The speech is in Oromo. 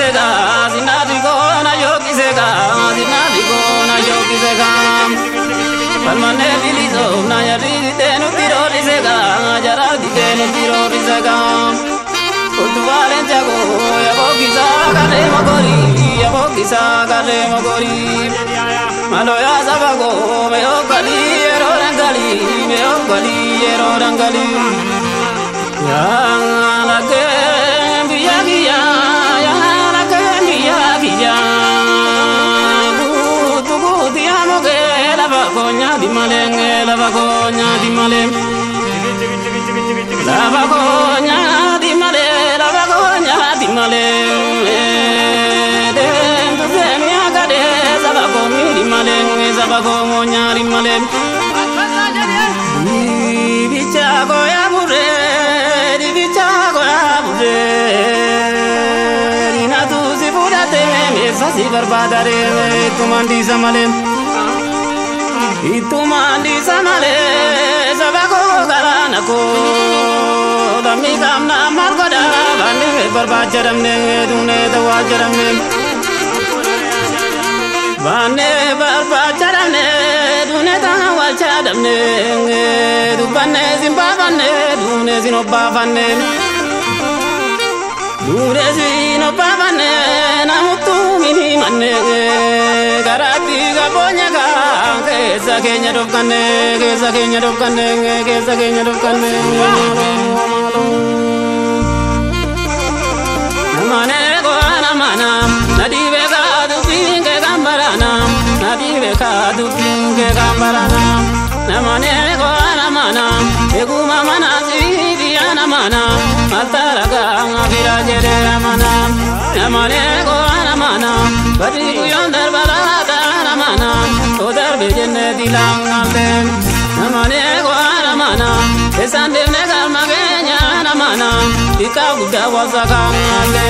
sega sinadikona yokisega sinadikona yokisega palmane bilizo na yari tenu tirori sega jaradi tenu tirori sega utwale jago yabokisa kare magori maloya sabago meo gali ero rangali ya lage biya tugu diamo ge lava gonya di malenge lava gonya di malenge lava gonya di malenge lava gonya di malenge den zemi agade sabago mi di malenge sabago gonya di malenge bichago ya mure di bichago ya mure rina tu si purate me sasi barbadare tumandi samale sabago garana ko dami kamna margoda bani barbajaram ne dune dawajaram ne bane barbajaram ne dune dawajaram ne dubane zimbabane dune zinobavane dune zinobavane namutu mini manne garati gabonya ga kesa kenya dokane namane go namana nadive ga dupinge gambarana nadive ga dupinge gambarana namane go namana eguma mana sidiana mana mataraga virajere namana namane go namana badi yonder balada namana odar bejene dilangale namane go namana esande negar magenya namana ikaguda wasagangale